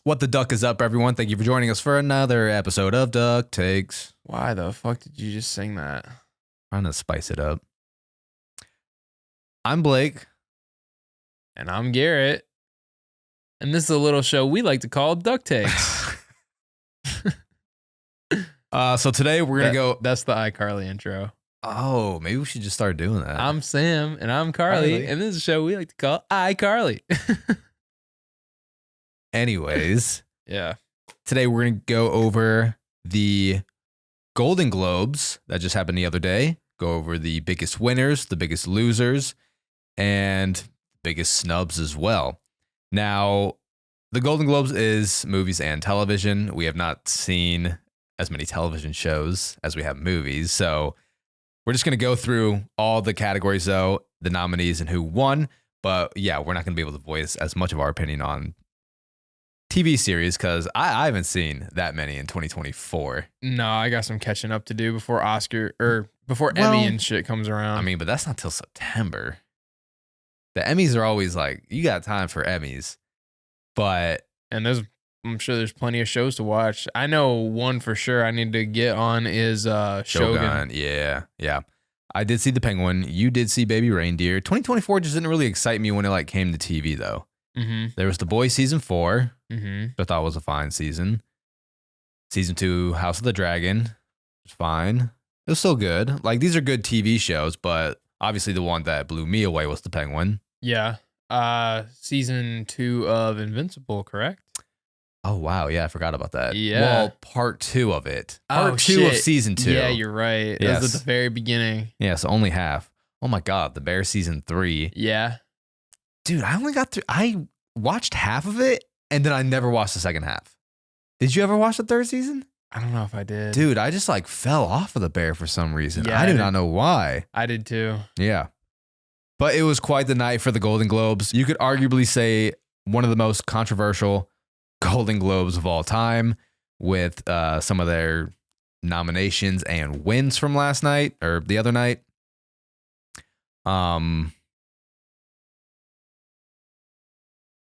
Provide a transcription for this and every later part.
What the duck is up, everyone? Thank you for joining us for another episode of Duck Takes. Why the fuck did you just sing that? Trying to spice it up. I'm Blake. And I'm Garrett. And this is a little show we like to call Duck Takes. So today we're going to go... That's the iCarly intro. Oh, maybe we should just start doing that. I'm Sam, and I'm Carly, and this is a show we like to call iCarly. Anyways. Yeah. Today we're going to go over the Golden Globes that just happened the other day. Go over the biggest winners, the biggest losers, and biggest snubs as well. Now, the Golden Globes is movies and television. We have not seen as many television shows as we have movies. So we're just going to go through all the categories, though, the nominees and who won. But yeah, we're not going to be able to voice as much of our opinion on TV series because I haven't seen that many in 2024. No, I got some catching up to do before Emmy and shit comes around. I mean, but that's not till September. The Emmys are always like, you got time for Emmys. But I'm sure there's plenty of shows to watch. I know one for sure I need to get on is Shogun. Yeah. I did see The Penguin. You did see Baby Reindeer. 2024 just didn't really excite me when it came to TV though. Mm-hmm. There was The Boys season 4. Mm-hmm. Which I thought was a fine season. Season 2, House of the Dragon, was fine. It was still good. These are good TV shows, but obviously the one that blew me away was The Penguin. Yeah. Season 2 of Invincible, correct? Oh, wow. Yeah, I forgot about that. Yeah. Well, part 2 of it. Part 2 of season 2. Yeah, you're right. Yes. It was at the very beginning. Yeah, so only half. Oh my God, The Bear season 3. Yeah. Dude, I watched half of it, and then I never watched the second half. Did you ever watch the third season? I don't know if I did. Dude, I just fell off of The Bear for some reason. Yeah, I do not know why. I did too. Yeah. But it was quite the night for the Golden Globes. You could arguably say one of the most controversial Golden Globes of all time with some of their nominations and wins from last night or the other night.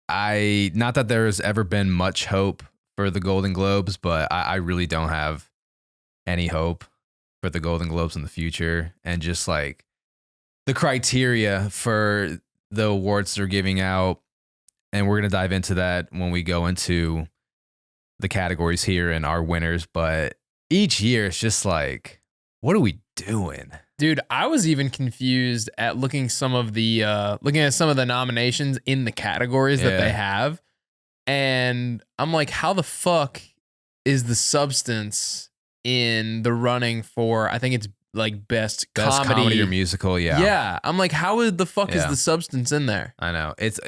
Not that there's ever been much hope for the Golden Globes, but I really don't have any hope for the Golden Globes in the future. And just the criteria for the awards they're giving out. And we're going to dive into that when we go into the categories here and our winners. But each year it's just what are we doing? Dude, I was even confused at looking at some of the nominations in the categories that they have. And I'm like, how the fuck is the substance in the running for, I think it's best comedy or musical. Yeah. Yeah. I'm like, how the fuck is the substance in there? I know. It's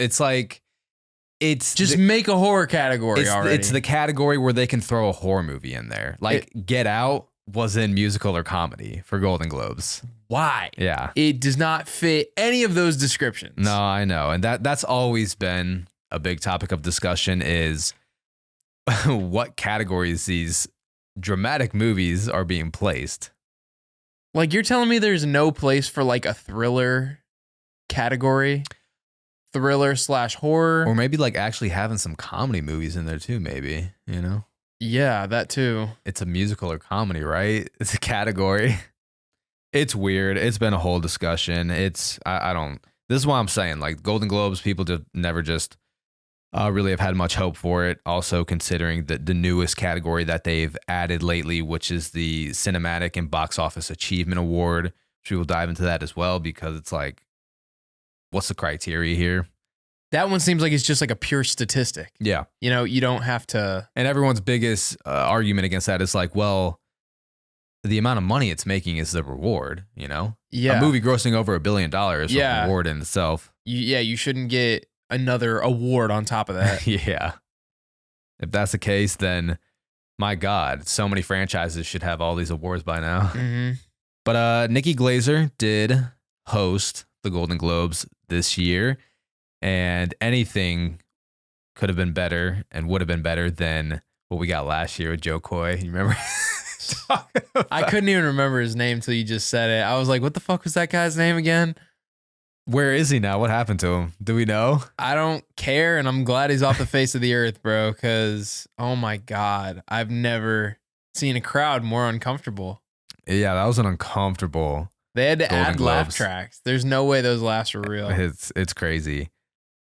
just make a horror category already. It's the category where they can throw a horror movie in there. Get Out was in musical or comedy for Golden Globes. Why? Yeah. It does not fit any of those descriptions. No, I know. And that's always been a big topic of discussion is what categories these dramatic movies are being placed. You're telling me there's no place for a thriller category? Thriller/horror? Or maybe actually having some comedy movies in there too, maybe, you know? Yeah, that too. It's a musical or comedy, right? It's a category. It's weird. It's been a whole discussion. I don't, this is why I'm saying Golden Globes, people just never really have had much hope for it. Also considering the newest category that they've added lately, which is the Cinematic and Box Office Achievement Award, which we will dive into that as well, because it's what's the criteria here? That one seems like it's just a pure statistic. Yeah. You don't have to. And everyone's biggest argument against that is well, the amount of money it's making is the reward, Yeah. A movie grossing over $1 billion is a reward in itself. You shouldn't get another award on top of that. Yeah. If that's the case, then my God, so many franchises should have all these awards by now. Mm-hmm. But Nikki Glaser did host the Golden Globes this year. And anything could have been better and would have been better than what we got last year with Joe Coy. You remember? I couldn't even remember his name till you just said it. I was like, what the fuck was that guy's name again? Where is he now? What happened to him? Do we know? I don't care, and I'm glad he's off the face of the earth, bro, because, oh my God, I've never seen a crowd more uncomfortable. Yeah, that was an uncomfortable. They had to Golden add laugh Globes. tracks. There's no way those laughs are real. It's crazy.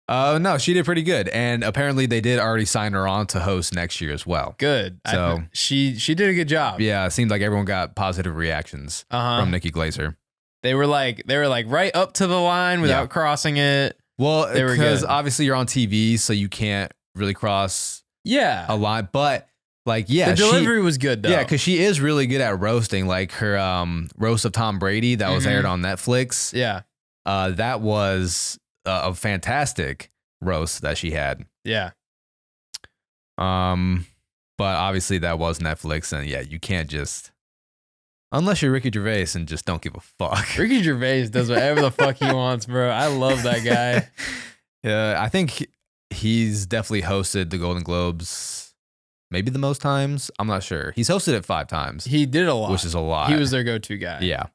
No, she did pretty good. And apparently they did already sign her on to host next year as well. Good. So she did a good job. yeah, it seemed like everyone got positive reactions from Nikki Glaser. They were like right up to the line without crossing it. Well, because obviously you're on TV, so you can't really cross a line. But like, yeah, the delivery was good though. Yeah, because she is really good at roasting. Like her roast of Tom Brady that was aired on Netflix. Yeah, that was a fantastic roast that she had. Yeah. But obviously that was Netflix, and yeah, you can't just. Unless you're Ricky Gervais and just don't give a fuck. Ricky Gervais does whatever the fuck he wants, bro. I love that guy. Yeah, I think he's definitely hosted the Golden Globes maybe the most times. I'm not sure. He's hosted it 5 times. He did a lot. Which is a lot. He was their go-to guy. Yeah.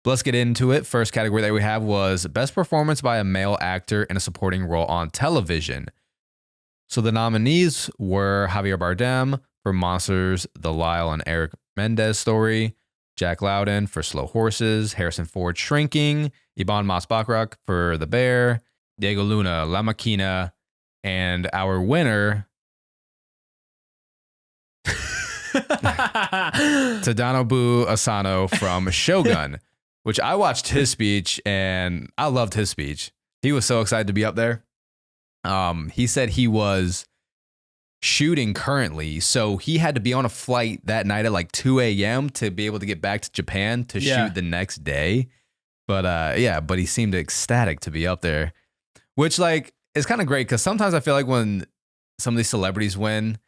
Let's get into it. First category that we have was Best Performance by a Male Actor in a Supporting Role on Television. So the nominees were Javier Bardem for Monsters, the Lyle and Eric Mendez Story, Jack Lowden for Slow Horses, Harrison Ford Shrinking, Ibn Mas-Bachrach for The Bear, Diego Luna, La Maquina, and our winner, Tadanobu Asano from Shogun, which I watched his speech and I loved his speech. He was so excited to be up there. He said he was shooting currently, so he had to be on a flight that night at like 2 a.m. to be able to get back to Japan to shoot the next day. But but he seemed ecstatic to be up there, which like is kind of great because sometimes I feel like when some of these celebrities win,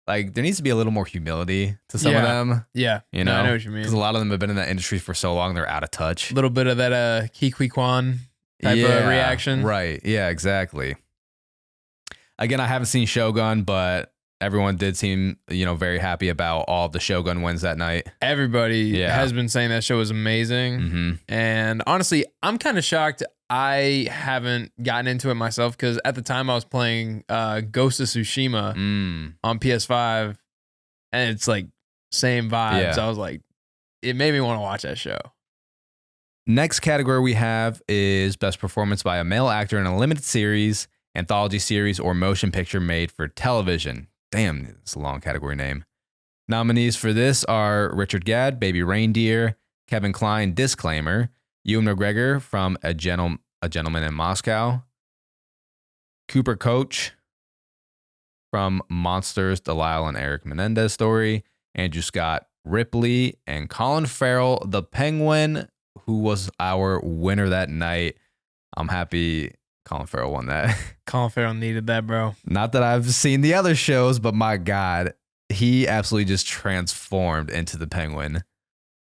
like there needs to be a little more humility to some of them. Yeah, you know, I know what you mean. Because a lot of them have been in that industry for so long, they're out of touch. A little bit of that Kiki Kwan type of reaction. Right. Yeah, exactly. Again, I haven't seen Shogun, but everyone did seem, very happy about all of the Shogun wins that night. Everybody has been saying that show was amazing. Mm-hmm. And honestly, I'm kind of shocked I haven't gotten into it myself because at the time I was playing Ghost of Tsushima on PS5 and it's like same vibes. Yeah. So I was like, it made me want to watch that show. Next category we have is Best Performance by a Male Actor in a Limited Series, Anthology Series, or Motion Picture made for television. Damn, it's a long category name. Nominees for this are Richard Gadd, Baby Reindeer, Kevin Kline, Disclaimer, Ewan McGregor from A Gentleman in Moscow, Cooper Coach from Monsters, the Lyle and Eric Menendez Story, Andrew Scott Ripley, and Colin Farrell, the Penguin, who was our winner that night. I'm happy Colin Farrell won that. Colin Farrell needed that, bro. Not that I've seen the other shows, but my God, he absolutely just transformed into the Penguin.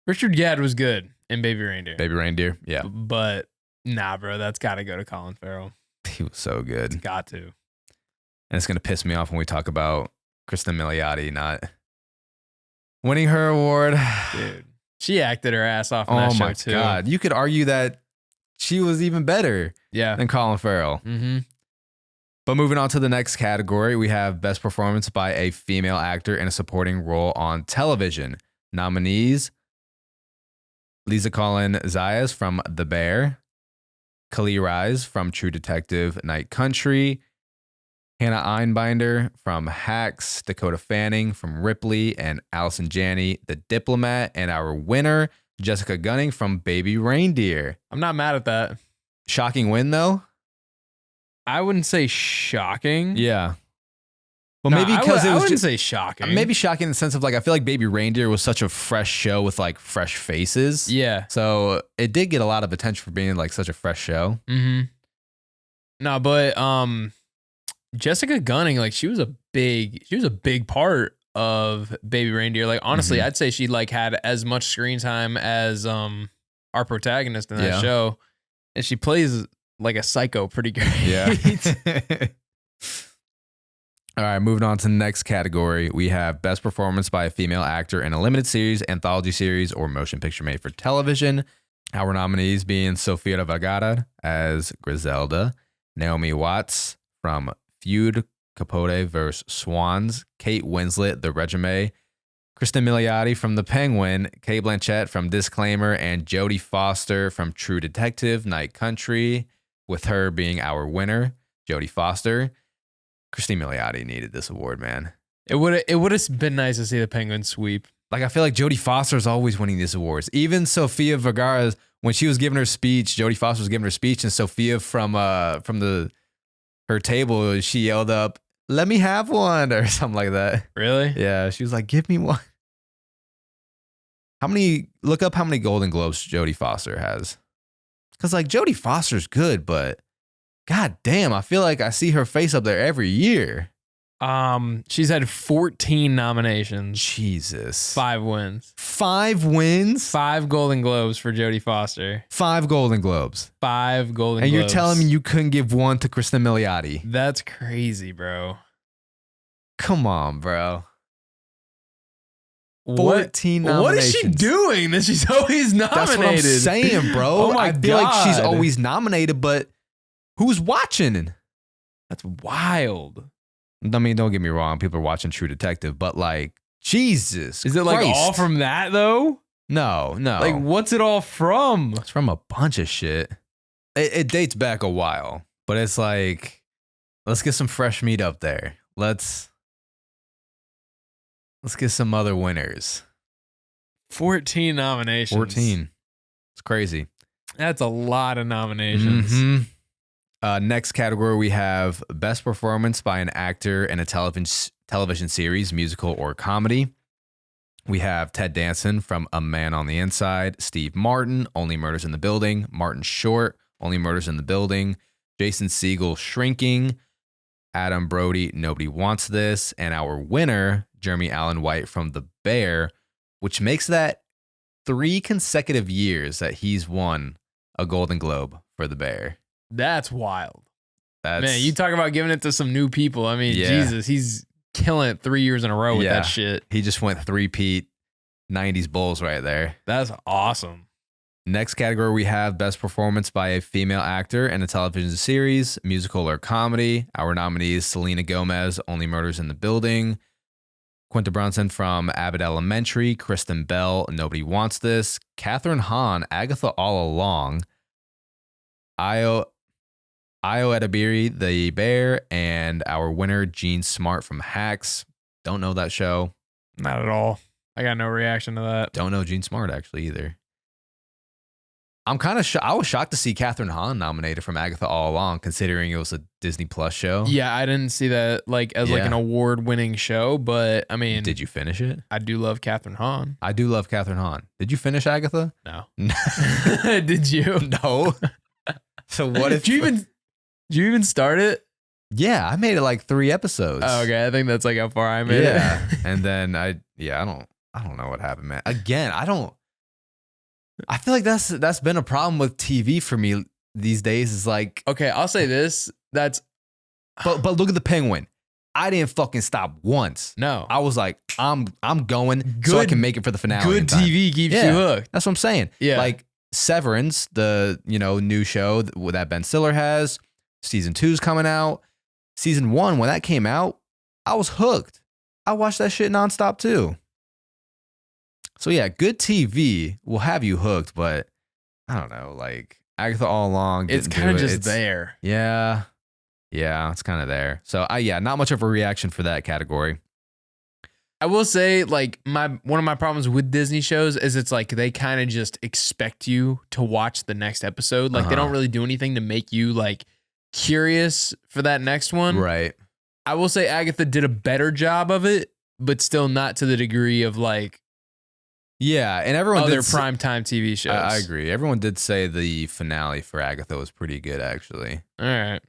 Richard Gadd was good in Baby Reindeer. Baby Reindeer, yeah. But nah, bro, that's got to go to Colin Farrell. He was so good. It's got to. And it's going to piss me off when we talk about Kristen Milioti not winning her award. Dude, she acted her ass off in that show, too. Oh, my God. You could argue that she was even better than Colin Farrell. Mm-hmm. But moving on to the next category, we have Best Performance by a Female Actor in a Supporting Role on Television. Nominees: Lisa Collin Zayas from The Bear, Kali Rise from True Detective Night Country, Hannah Einbinder from Hacks, Dakota Fanning from Ripley, and Allison Janney, The Diplomat, and our winner, Jessica Gunning from Baby Reindeer. I'm not mad at that. Shocking win, though? I wouldn't say shocking. Yeah. Well, maybe because I wouldn't say shocking. Maybe shocking in the sense of like, I feel like Baby Reindeer was such a fresh show with like fresh faces. Yeah. So it did get a lot of attention for being like such a fresh show. Mm-hmm. No, but Jessica Gunning, like she was a big part of Baby Reindeer. Like honestly, I'd say she like had as much screen time as our protagonist in that show, and she plays like a psycho pretty great. Yeah. All right, moving on to the next category, we have Best Performance by a Female Actor in a Limited Series, Anthology Series, or Motion Picture made for television. Our nominees being Sofia Vergara as Griselda, Naomi Watts from Feud Capote vs. Swans, Kate Winslet, The Resume, Kristen Milioti from The Penguin, Kate Blanchett from Disclaimer, and Jodie Foster from True Detective, Night Country, with her being our winner, Jodie Foster. Kristen Milioti needed this award, man. It would have been nice to see the Penguin sweep. Like, I feel like Jodie Foster is always winning these awards. Even Sofia Vergara, when she was giving her speech, Jodie Foster was giving her speech, and Sofia from her table, she yelled up, "Let me have one," or something like that. Really? Yeah, she was like, "Give me one." Look up how many Golden Globes Jodie Foster has. Because, like, Jodie Foster's good, but god damn, I feel like I see her face up there every year. She's had 14 nominations. Jesus. 5 wins. 5 wins? 5 Golden Globes for Jodie Foster. 5 Golden Globes. 5 Golden Globes. And you're telling me you couldn't give one to Kristen Milioti? That's crazy, bro. Come on, bro. 14 nominations. What is she doing that she's always nominated? That's what I'm saying, bro. Oh my I feel like she's God. always nominated, but who's watching? That's wild. I mean, don't get me wrong. People are watching True Detective, but like, Jesus Is it like Christ. all from that though? No. Like, what's it all from? It's from a bunch of shit. It dates back a while, but it's like, let's get some fresh meat up there. Let's get some other winners. 14 nominations. 14. It's crazy. That's a lot of nominations. Mm-hmm. Next category, we have Best Performance by an Actor in a Television Series, Musical, or Comedy. We have Ted Danson from A Man on the Inside, Steve Martin, Only Murders in the Building, Martin Short, Only Murders in the Building, Jason Segel, Shrinking, Adam Brody, Nobody Wants This, and our winner, Jeremy Allen White from The Bear, which makes that 3 consecutive years that he's won a Golden Globe for The Bear. That's wild. Man, you talk about giving it to some new people. I mean, Yeah. Jesus, he's killing it 3 years in a row with that shit. He just went 3-peat 90s Bulls right there. That's awesome. Next category, we have Best Performance by a Female Actor in a Television Series, Musical, or Comedy. Our nominees, Selena Gomez, Only Murders in the Building, Quinta Brunson from Abbott Elementary, Kristen Bell, Nobody Wants This, Katherine Hahn, Agatha All Along, Ayo Edebiri, The Bear, and our winner, Jean Smart from Hacks. Don't know that show. Not at all. I got no reaction to that. Don't know Jean Smart actually either. I'm kind of I was shocked to see Katherine Hahn nominated from Agatha All Along, considering it was a Disney Plus show. Yeah, I didn't see that like as like an award-winning show, but I mean, Did you finish it? I do love Katherine Hahn. I do love Katherine Hahn. Did you finish Agatha? No. Did you? No. So what if Did you even start it? Yeah, I made it like 3 episodes. Oh, okay, I think that's like how far I made Yeah. it. And then I don't know what happened, man. Again, I feel like that's been a problem with TV for me these days. Is like, Okay, I'll say this. That's but look at the Penguin. I didn't fucking stop once. no. I was like, I'm going so I Good- can make it for the finale. in Good time. TV keeps Yeah. you hooked. That's what I'm saying. Yeah. Like Severance, the new show that Ben Stiller has. Season 2's coming out. Season 1, when that came out, I was hooked. I watched that shit nonstop too. So yeah, good TV will have you hooked, but I don't know, like Agatha All Along. It's didn't do kind of it. just It's- there. Yeah. Yeah, it's kind of there. So not much of a reaction for that category. I will say, like, one of my problems with Disney shows is it's like they kind of just expect you to watch the next episode. Like, they don't really do anything to make you like curious for that next one. Right. I will say Agatha did a better job of it, but still not to the degree of like Yeah, and everyone other did primetime TV shows. I agree. Everyone did say the finale for Agatha was pretty good, actually. All right.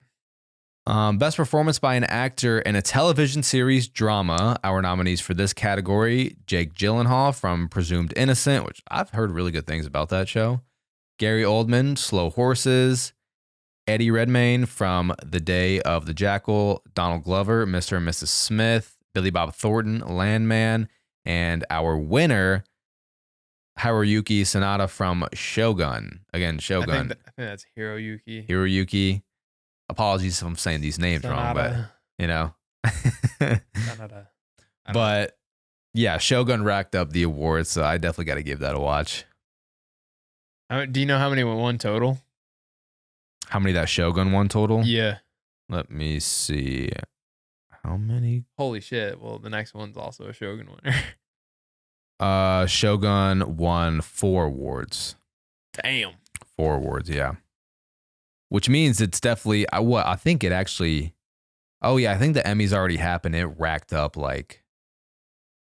Best performance by an actor in a television series drama. Our nominees for this category: Jake Gyllenhaal from Presumed Innocent, which I've heard really good things about that show. Gary Oldman, Slow Horses. Eddie Redmayne from The Day of the Jackal. Donald Glover, Mr. and Mrs. Smith. Billy Bob Thornton, Landman. And our winner, Haruyuki Sanada from Shogun. Again, Shogun. I think that's Hiroyuki. Hiroyuki. Apologies if I'm saying these names wrong, but you know. Sanada. But yeah, Shogun racked up the awards, so I definitely got to give that a watch. Do you know how many won total? How many that Shogun won total? Yeah. Let me see. How many? Holy shit. Well, the next one's also a Shogun winner. Shogun won 4 awards. Damn. 4 awards, yeah. Which means it's definitely, I think it actually, oh yeah, I think the Emmys already happened. It racked up like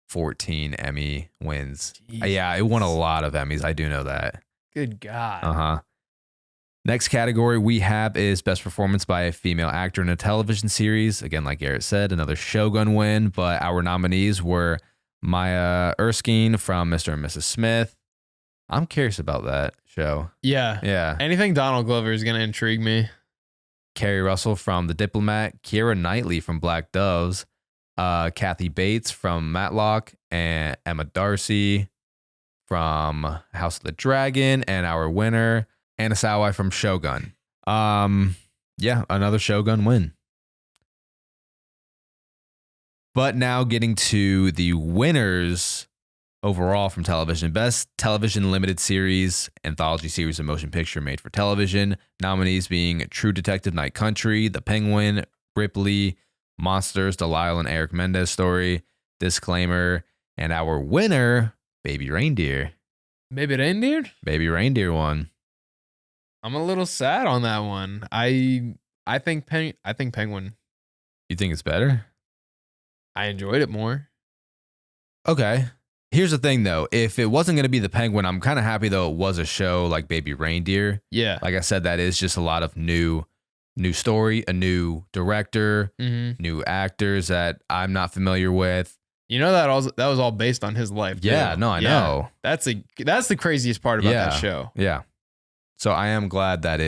14 Emmy wins. Yeah, it won a lot of Emmys. I do know that. Good God. Uh-huh. Next category we have is Best Performance by a Female Actor in a Television Series. Again, like Garrett said, another Shogun win, but our nominees were Maya Erskine from Mr. and Mrs. Smith. I'm curious about that show. Yeah. Yeah. Anything Donald Glover is going to intrigue me. Kerry Russell from The Diplomat, Keira Knightley from Black Doves, Kathy Bates from Matlock, and Emma Darcy from House of the Dragon, and our winner, Anna Sawai from Shogun. Yeah, another Shogun win. But now getting to the winners overall from television. Best Television Limited Series, Anthology Series of Motion Picture Made for Television. Nominees being True Detective Night Country, The Penguin, Ripley, Monsters, The Lyle and Eric Mendez Story, Disclaimer, and our winner, Baby Reindeer. Baby Reindeer? Baby Reindeer won. I'm a little sad on that one. I think Penguin. You think it's better? I enjoyed it more. Okay. Here's the thing, though. If it wasn't going to be The Penguin, I'm kind of happy, though, it was a show like Baby Reindeer. Yeah. Like I said, that is just a lot of new story, a new director, new actors that I'm not familiar with. You know that was all based on his life. Yeah, too. no, I know. That's the craziest part about that show. Yeah. So I am glad that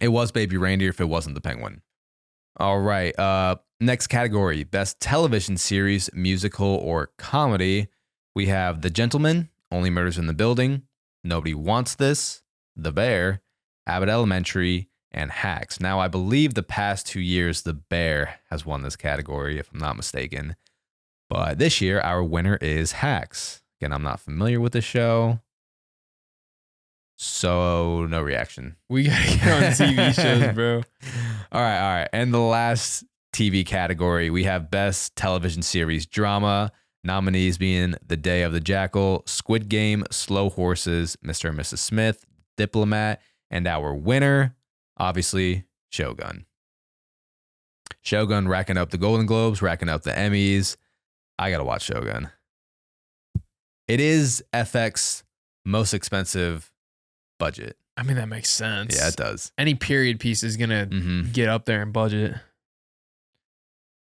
it was Baby Reindeer if it wasn't The Penguin. All right. Next category, Best Television Series, Musical or Comedy. We have The Gentleman, Only Murders in the Building, Nobody Wants This, The Bear, Abbott Elementary, and Hacks. Now, I believe the past 2 years, The Bear has won this category, if I'm not mistaken. But this year, our winner is Hacks. Again, I'm not familiar with the show, so no reaction. We gotta get on TV shows, bro. All right. And the last TV category, we have Best Television Series Drama. Nominees being The Day of the Jackal, Squid Game, Slow Horses, Mr. and Mrs. Smith, Diplomat, and our winner, obviously, Shogun. Shogun racking up the Golden Globes, racking up the Emmys. I gotta watch Shogun. It is FX most expensive budget. I mean, that makes sense. Yeah, it does. Any period piece is gonna get up there in budget.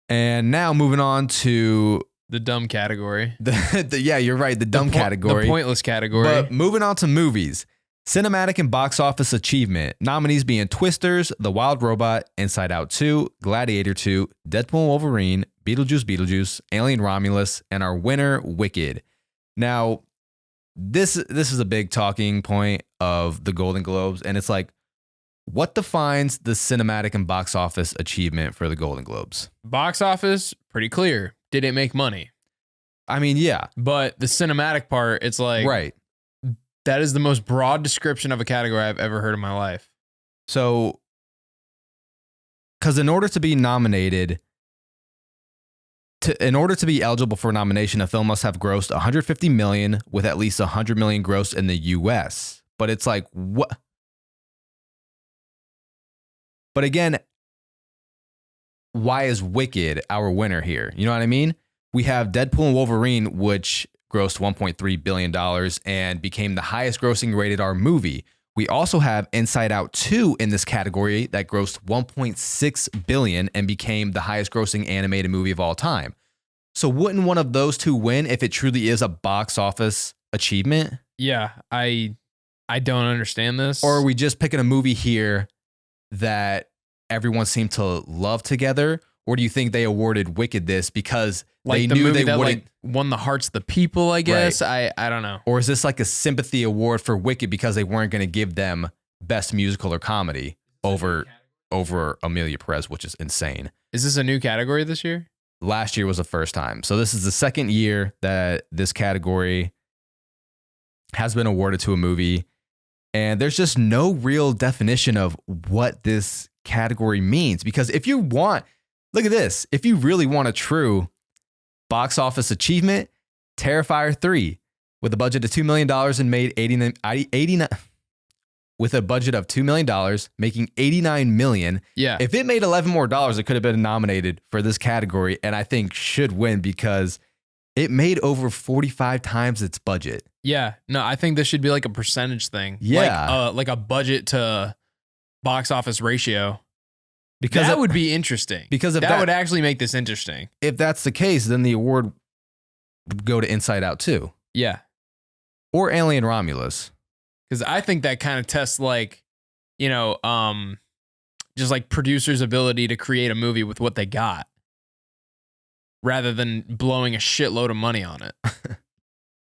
And now moving on to the dumb category. Yeah, you're right. The dumb category. The pointless category. But moving on to movies. Cinematic and box office achievement. Nominees being Twisters, The Wild Robot, Inside Out 2, Gladiator 2, Deadpool & Wolverine, Beetlejuice, Alien Romulus, and our winner, Wicked. Now, this is a big talking point of the Golden Globes, and it's like, what defines the cinematic and box office achievement for the Golden Globes? Box office, pretty clear. Did it make money? I mean, yeah. But the cinematic part, it's like, right. That is the most broad description of a category I've ever heard in my life. So, because in order to be nominated, in order to be eligible for a nomination, a film must have grossed $150 million with at least $100 million grossed in the U.S. But it's like, what? But again, why is Wicked our winner here? You know what I mean? We have Deadpool & Wolverine, which grossed $1.3 billion and became the highest grossing rated R movie. We also have Inside Out 2 in this category that grossed $1.6 billion and became the highest grossing animated movie of all time. So wouldn't one of those two win if it truly is a box office achievement? Yeah, I don't understand this. Or are we just picking a movie here that everyone seemed to love together? Or do you think they awarded Wicked this because Like they the knew movie they that wouldn't. like won the hearts of the people, I guess. I don't know. Or is this like a sympathy award for Wicked because they weren't going to give them best musical or comedy over Emilia Perez, which is insane. Is this a new category this year? Last year was the first time. So this is the second year that this category has been awarded to a movie. And there's just no real definition of what this category means. Because if you want, look at this. If you really want a true box office achievement, Terrifier 3, with a budget of $2 million and made 89 with a budget of $2 million, making $89 million. Yeah. If it made $11 more, it could have been nominated for this category, and I think should win because it made over 45 times its budget. Yeah. No, I think this should be like a percentage thing. Yeah. Like a budget to box office ratio. Because that would be interesting. Because if that would actually make this interesting. If that's the case, then the award would go to Inside Out 2. Yeah. Or Alien Romulus. Because I think that kind of tests like, just like producers' ability to create a movie with what they got, rather than blowing a shitload of money on it.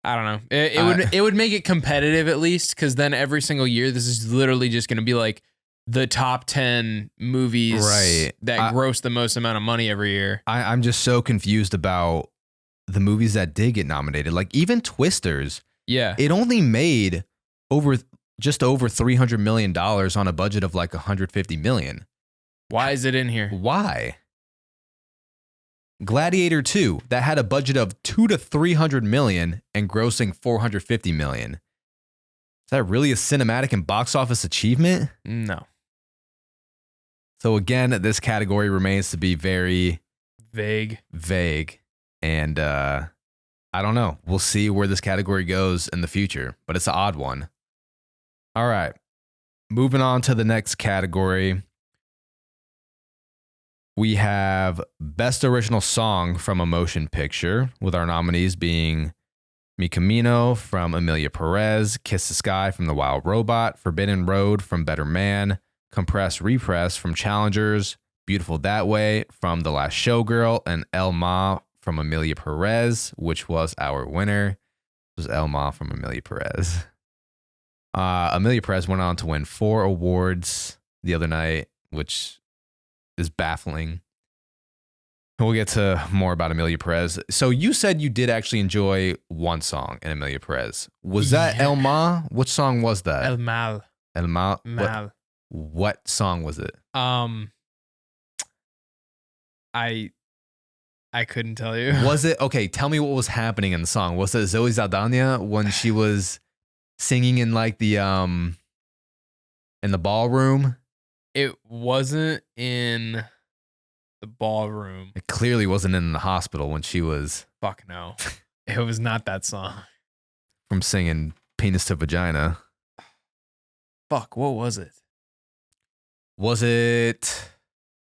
I don't know. It would make it competitive at least, because then every single year this is literally just going to be like the top 10 movies that gross the most amount of money every year. I'm just so confused about the movies that did get nominated. Like even Twisters. Yeah. It only made just over $300 million on a budget of like $150 million. Why is it in here? Why? Gladiator 2, that had a budget of $200 to $300 million and grossing $450 million. Is that really a cinematic and box office achievement? No. So again, this category remains to be very vague. And I don't know. We'll see where this category goes in the future, but it's an odd one. All right. Moving on to the next category. We have Best Original Song from a Motion Picture, with our nominees being Mi Camino from Emilia Perez, Kiss the Sky from The Wild Robot, Forbidden Road from Better Man, Compress Repress from Challengers, Beautiful That Way from The Last Showgirl, and El Ma from Emilia Perez, which was our winner. It was El Ma from Emilia Perez. Emilia Perez went on to win 4 awards the other night, which is baffling. We'll get to more about Emilia Perez. So you said you did actually enjoy one song in Emilia Perez. Was that El Ma? Which song was that? El Mal. El Mal? Mal. What song was it? I couldn't tell you. Was it? Okay, tell me what was happening in the song. Was it Zoe Saldana when she was singing in like the in the ballroom? It wasn't in the ballroom. It clearly wasn't in the hospital when she was... Fuck no. It was not that song. From singing Penis to Vagina. Fuck, what was it? Was it...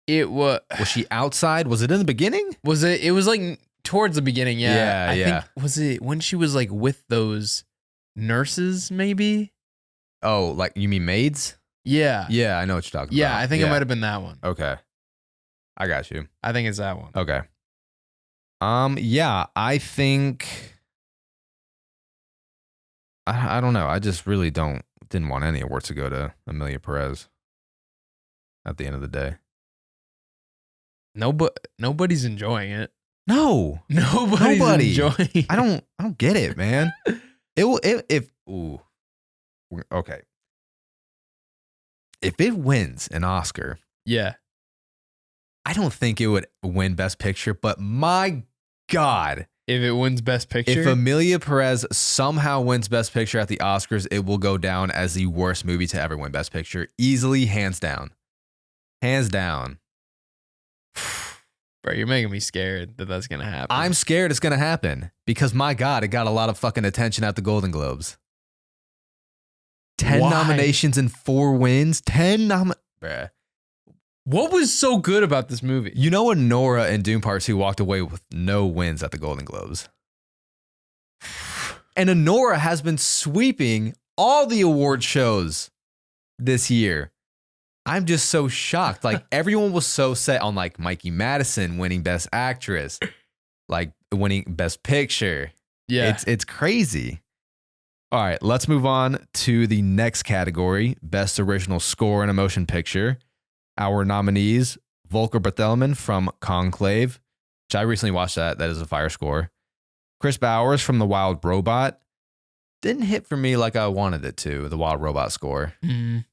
It was... Was she outside? Was it in the beginning? Was it? It was like towards the beginning, yeah. I think, was it when she was like with those nurses, maybe? Oh, like you mean maids? Yeah. Yeah, I know what you're talking about. Yeah, I think it might have been that one. Okay. I got you. I think it's that one. Okay. Yeah, I think I don't know. I just really didn't want any awards to go to Emilia Perez at the end of the day. Nobody's enjoying it. No. Nobody's enjoying it. I don't get it, man. Okay. If it wins an Oscar, yeah, I don't think it would win Best Picture, but my God. If it wins Best Picture? If Emilia Perez somehow wins Best Picture at the Oscars, it will go down as the worst movie to ever win Best Picture. Easily, hands down. Hands down. Bro, you're making me scared that that's going to happen. I'm scared it's going to happen because, my God, it got a lot of fucking attention at the Golden Globes. 10 nominations and 4 wins. 10 Bruh. What was so good about this movie? You know what, Nora and Doom Part 2 walked away with no wins at the Golden Globes. And Nora has been sweeping all the award shows this year. I'm just so shocked. Like, everyone was so set on like Mikey Madison winning Best Actress. like winning Best Picture. Yeah. It's crazy. All right, let's move on to the next category, Best Original Score in a Motion Picture. Our nominees, Volker Bertelmann from Conclave, which I recently watched that. That is a fire score. Chris Bowers from The Wild Robot. Didn't hit for me like I wanted it to, the Wild Robot score. Mm.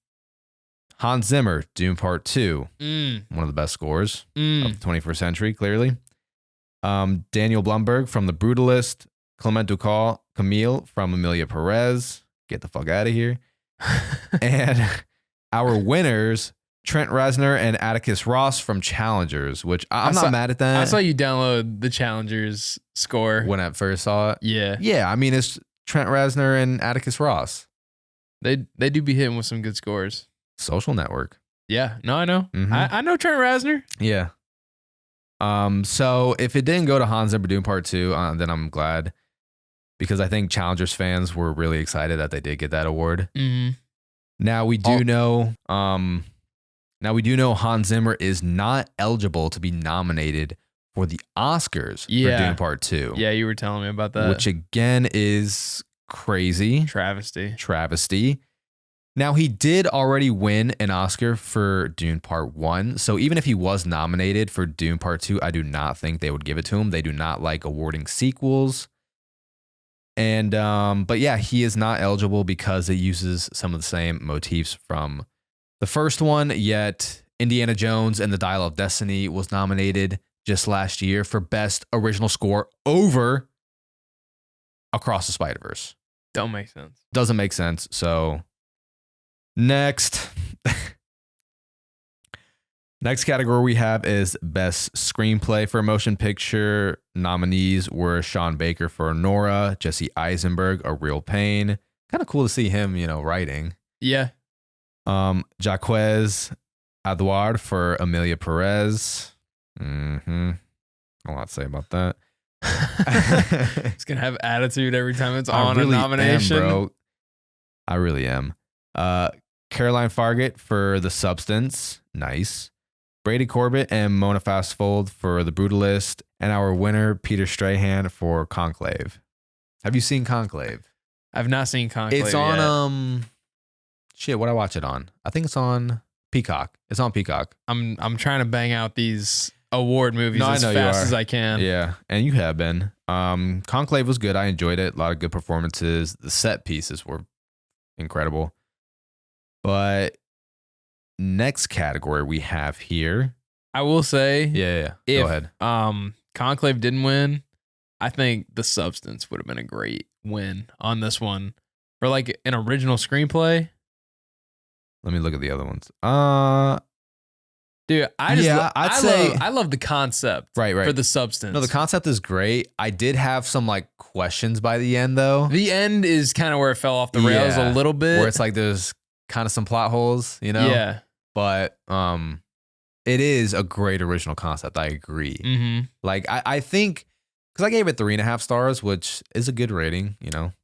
Hans Zimmer, Dune Part 2. Mm. One of the best scores of the 21st century, clearly. Daniel Blumberg from The Brutalist. Clement Ducal, Camille from Emilia Perez. Get the fuck out of here. And our winners, Trent Reznor and Atticus Ross from Challengers, which I'm not mad at that. I saw you download the Challengers score. When I first saw it. Yeah. Yeah, I mean, it's Trent Reznor and Atticus Ross. They do be hitting with some good scores. Social Network. Yeah. No, I know. Mhm. I know Trent Reznor. Yeah. So if it didn't go to Hans Zimmer Dune Part 2, then I'm glad. Because I think Challengers fans were really excited that they did get that award. Mm-hmm. Now we do know Hans Zimmer is not eligible to be nominated for the Oscars for Dune Part 2. Yeah, you were telling me about that. Which again is crazy. Travesty. Now he did already win an Oscar for Dune Part 1. So even if he was nominated for Dune Part 2, I do not think they would give it to him. They do not like awarding sequels. And but yeah, he is not eligible because it uses some of the same motifs from the first one, yet Indiana Jones and the Dial of Destiny was nominated just last year for Best Original Score over Across the Spider-Verse. Don't make sense. Doesn't make sense. So next category we have is Best Screenplay for a Motion Picture. Nominees were Sean Baker for Nora, Jesse Eisenberg, A Real Pain. Kind of cool to see him, writing. Yeah. Jaquez Aduard for Emilia Perez. A lot to say about that. It's gonna have attitude every time it's on really a nomination. Bro. I really am. Caroline Fargate for The Substance. Nice. Brady Corbett and Mona Fastfold for The Brutalist. And our winner, Peter Strahan for Conclave. Have you seen Conclave? I've not seen Conclave. It's on what I watch it on? I think it's on Peacock. It's on Peacock. I'm trying to bang out these award movies as fast as I can. Yeah, and you have been. Conclave was good. I enjoyed it. A lot of good performances. The set pieces were incredible. But next category we have here. I will say, yeah. If, go ahead. Conclave didn't win, I think The Substance would have been a great win on this one for like an original screenplay. Let me look at the other ones. Dude, I love the concept right for The Substance. No, the concept is great. I did have some like questions by the end though. The end is kind of where it fell off the rails a little bit. Where it's like there's kind of some plot holes, Yeah. But it is a great original concept. I agree. Mm-hmm. Like I think because I gave it 3.5 stars, which is a good rating.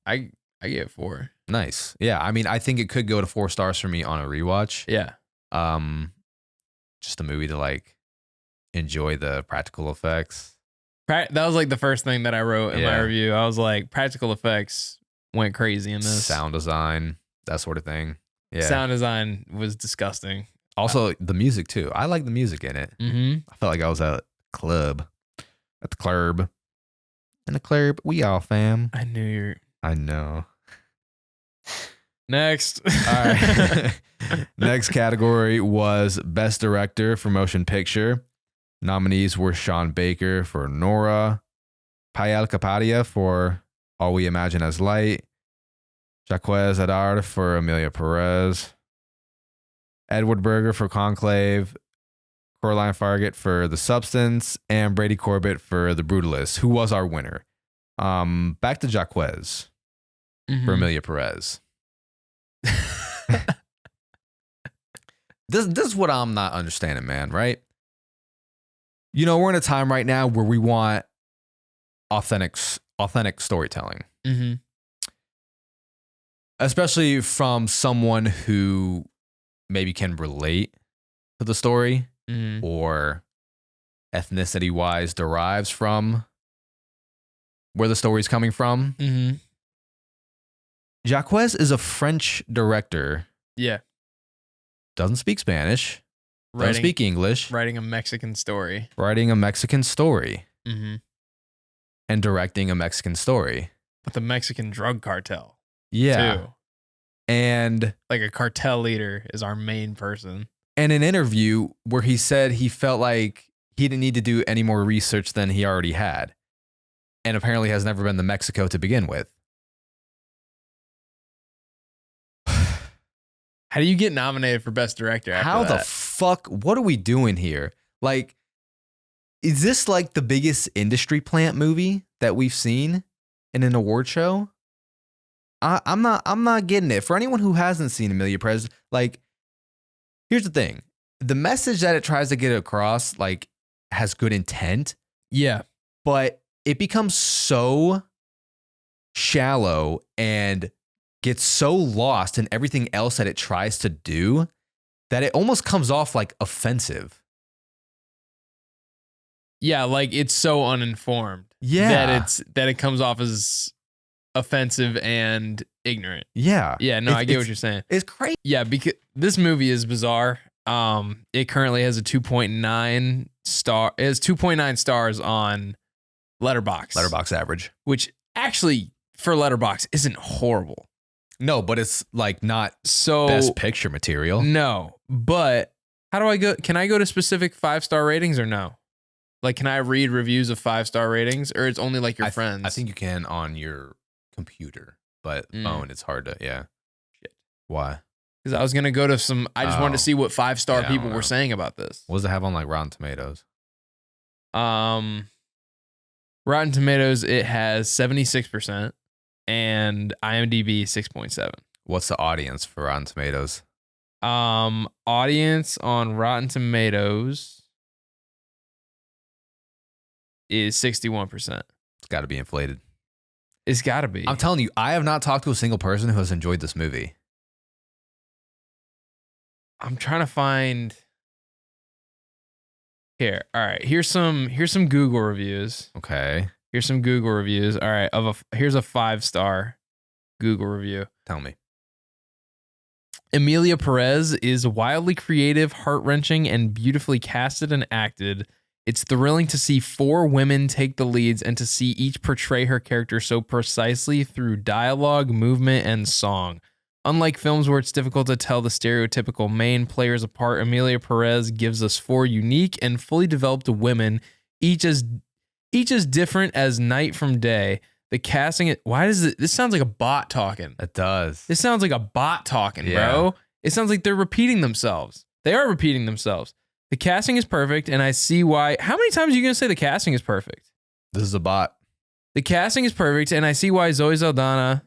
I gave it 4. Nice. Yeah. I mean, I think it could go to 4 stars for me on a rewatch. Yeah. Just a movie to like enjoy the practical effects. That was like the first thing that I wrote in my review. I was like, practical effects went crazy in this. Sound design, that sort of thing. Yeah. Sound design was disgusting. Also, the music too. I like the music in it. Mm-hmm. I felt like I was at the club. In the club, we all fam. I know. Next. All right. Next category was Best Director for Motion Picture. Nominees were Sean Baker for Nora, Pael Kapadia for All We Imagine as Light, Jaquez Adard for Emilia Perez, Edward Berger for Conclave, Caroline Fargate for The Substance, and Brady Corbett for The Brutalist, who was our winner. Back to Jaquez for Emilia Perez. This is what I'm not understanding, man, right? We're in a time right now where we want authentic storytelling. Mm-hmm. Especially from someone who maybe can relate to the story or ethnicity-wise derives from where the story's coming from. Mm-hmm. Jacques is a French director. Yeah. Doesn't speak Spanish. Doesn't speak English. Writing a Mexican story. Writing a Mexican story. Mm-hmm. And directing a Mexican story. With the Mexican drug cartel. Yeah. Too. And like a cartel leader is our main person. And an interview where he said he felt like he didn't need to do any more research than he already had. And apparently has never been to Mexico to begin with. How do you get nominated for Best Director after How that? the fuck? What are we doing here? Like, is this like the biggest industry plant movie that we've seen in an award show? I'm not getting it. For anyone who hasn't seen Emilia Perez, like, here's the thing. The message that it tries to get across, like, has good intent. Yeah. But it becomes so shallow and gets so lost in everything else that it tries to do that it almost comes off like offensive. Yeah, like it's so uninformed. Yeah. That it comes off as offensive and ignorant. Yeah. Yeah, no, I get what you're saying. It's crazy. Yeah, because this movie is bizarre. It currently has a 2.9 star. It has 2.9 stars on Letterboxd. Letterboxd average. Which actually for Letterboxd isn't horrible. No, but it's like not so best picture material. No, but how do I go? Can I go to specific 5-star ratings or no? Like, can I read reviews of 5-star ratings, or it's only like your friends? I think you can on your computer, but phone it's hard to. Yeah. Shit. Why? Because I was gonna go to some. I just wanted to see what 5-star people were saying about this. What does it have on like Rotten Tomatoes? Rotten Tomatoes, it has 76%, and IMDb 6.7. What's the audience for Rotten Tomatoes? Audience on Rotten Tomatoes is 61%. It's got to be inflated. It's got to be. I'm telling you, I have not talked to a single person who has enjoyed this movie. I'm trying to find. Here, all right. Here's some Google reviews. Okay. Here's some Google reviews. All right, here's a 5-star Google review. Tell me. Emilia Perez is wildly creative, heart-wrenching, and beautifully casted and acted. It's thrilling to see 4 women take the leads and to see each portray her character so precisely through dialogue, movement, and song. Unlike films where it's difficult to tell the stereotypical main players apart, Emilia Perez gives us 4 unique and fully developed women, each as different as night from day. The casting, why does it? This sounds like a bot talking. It does. This sounds like a bot talking, bro. It sounds like they're repeating themselves. They are repeating themselves. The casting is perfect, and I see why. How many times are you going to say the casting is perfect? This is a bot. The casting is perfect, and I see why Zoe Saldana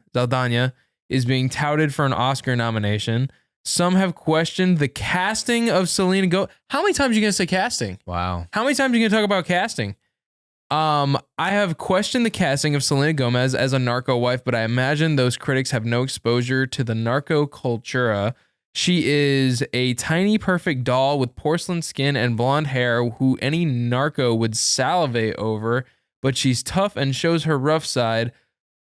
is being touted for an Oscar nomination. Some have questioned the casting of Selena Gomez. How many times are you going to say casting? Wow. How many times are you going to talk about casting? I have questioned the casting of Selena Gomez as a narco wife, but I imagine those critics have no exposure to the narco cultura. She is a tiny, perfect doll with porcelain skin and blonde hair who any narco would salivate over, but she's tough and shows her rough side.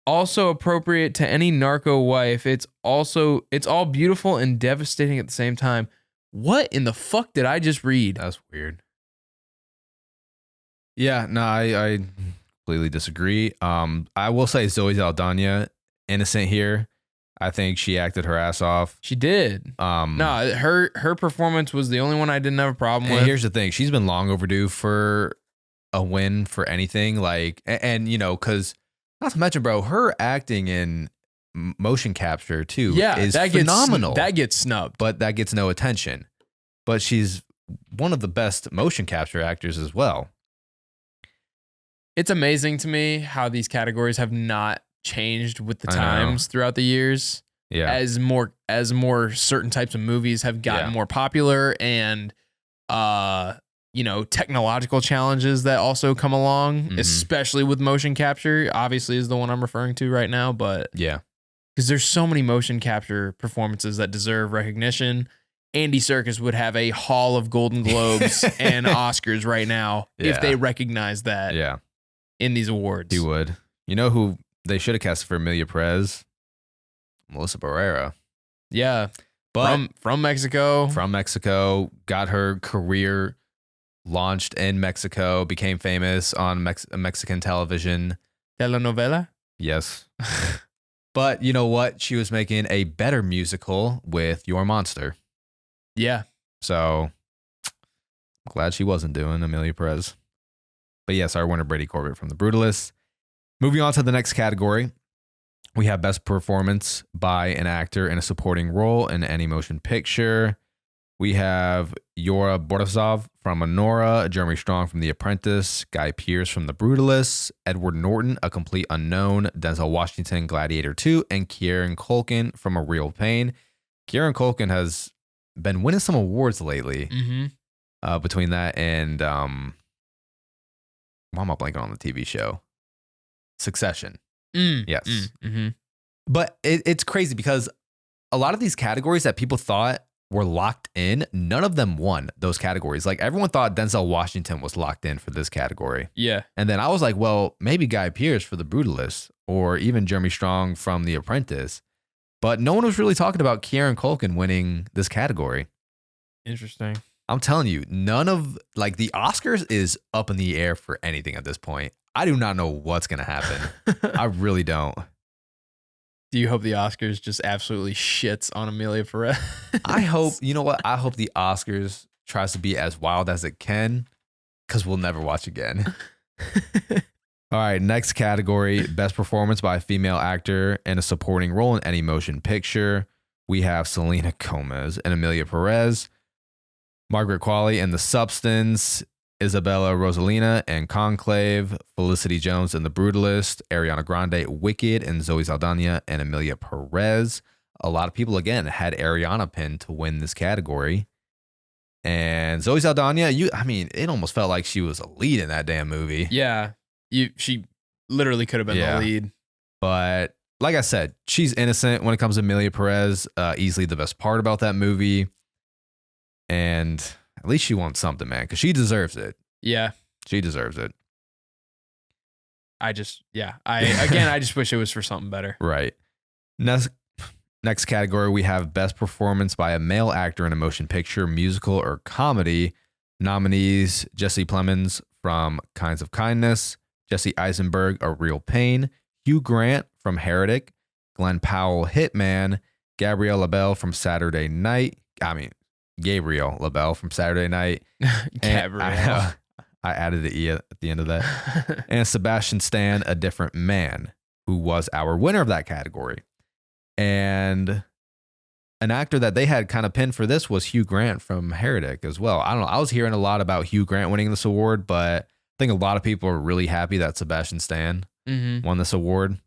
Also appropriate to any narco wife. It's all beautiful and devastating at the same time. What in the fuck did I just read? That's weird. Yeah, no, I completely disagree. I will say Zoe Saldana, innocent here. I think she acted her ass off. She did. No, her performance was the only one I didn't have a problem with. Here's the thing. She's been long overdue for a win for anything. Like, and you know, because not to mention, bro, her acting in motion capture too is phenomenal. That gets snubbed. But that gets no attention. But she's one of the best motion capture actors as well. It's amazing to me how these categories have not changed with the times throughout the years. Yeah. As more certain types of movies have gotten more popular and technological challenges that also come along, especially with motion capture, obviously is the one I'm referring to right now, but yeah. Because there's so many motion capture performances that deserve recognition. Andy Serkis would have a hall of Golden Globes and Oscars right now if they recognize that in these awards. He would. You know who they should have casted for Emilia Perez? Melissa Barrera. Yeah. But from Mexico. From Mexico, got her career launched in Mexico, became famous on Mexican television. Telenovela? Yes. But you know what? She was making a better musical with Your Monster. Yeah. So I'm glad she wasn't doing Emilia Perez. But yes, our winner, Brady Corbett from The Brutalist. Moving on to the next category, we have Best Performance by an Actor in a Supporting Role in Any Motion Picture. We have Yora Borisov from Anora, Jeremy Strong from The Apprentice, Guy Pearce from The Brutalist, Edward Norton, A Complete Unknown, Denzel Washington, Gladiator 2, and Kieran Culkin from A Real Pain. Kieran Culkin has been winning some awards lately. Mm-hmm. Between that and why am I blanking on the TV show? Succession. Yes. Mm-hmm. But it's crazy because a lot of these categories that people thought were locked in, none of them won those categories. Like everyone thought Denzel Washington was locked in for this category. Yeah. And then I was like, well, maybe Guy Pearce for The Brutalist or even Jeremy Strong from The Apprentice. But no one was really talking about Kieran Culkin winning this category. Interesting. I'm telling you, none of like the Oscars is up in the air for anything at this point. I do not know what's going to happen. I really don't. Do you hope the Oscars just absolutely shits on Emilia Perez? I hope, you know what? I hope the Oscars tries to be as wild as it can because we'll never watch again. All right, next category, Best Performance by a Female Actor in a Supporting Role in Any Motion Picture. We have Selena Gomez and Emilia Perez, Margaret Qualley in The Substance, Isabella Rossellini and Conclave, Felicity Jones in The Brutalist, Ariana Grande, Wicked, and Zoe Saldana and Emilia Perez. A lot of people, again, had Ariana pinned to win this category. And Zoe Saldana, it almost felt like she was a lead in that damn movie. Yeah. She literally could have been the lead. But like I said, she's innocent when it comes to Emilia Perez. Easily the best part about that movie. And at least she won something, man, because she deserves it. Yeah. She deserves it. I just wish it was for something better. Right. Next category, we have Best Performance by a Male Actor in a Motion Picture, Musical, or Comedy. Nominees, Jesse Plemons from Kinds of Kindness, Jesse Eisenberg, A Real Pain, Hugh Grant from Heretic, Glenn Powell, Hitman, Gabrielle LaBelle from Saturday Night. Gabriel LaBelle from Saturday Night. Gabrielle. I added the E at the end of that. And Sebastian Stan, A Different Man, who was our winner of that category. And an actor that they had kind of pinned for this was Hugh Grant from Heretic as well. I don't know. I was hearing a lot about Hugh Grant winning this award, but I think a lot of people are really happy that Sebastian Stan won this award.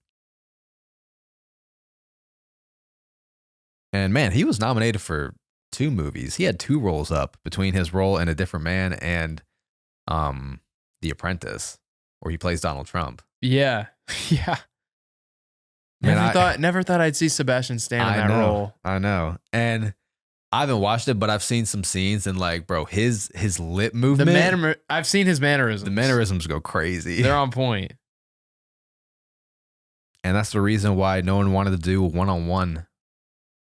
And man, he was nominated for 2 movies. He had 2 roles up between his role in A Different Man and The Apprentice, where he plays Donald Trump. Yeah. Yeah. Never thought I'd see Sebastian Stan in that role. I know. And I haven't watched it, but I've seen some scenes and like, bro, his lip movement. I've seen his mannerisms. The mannerisms go crazy. They're on point. And that's the reason why no one wanted to do a one-on-one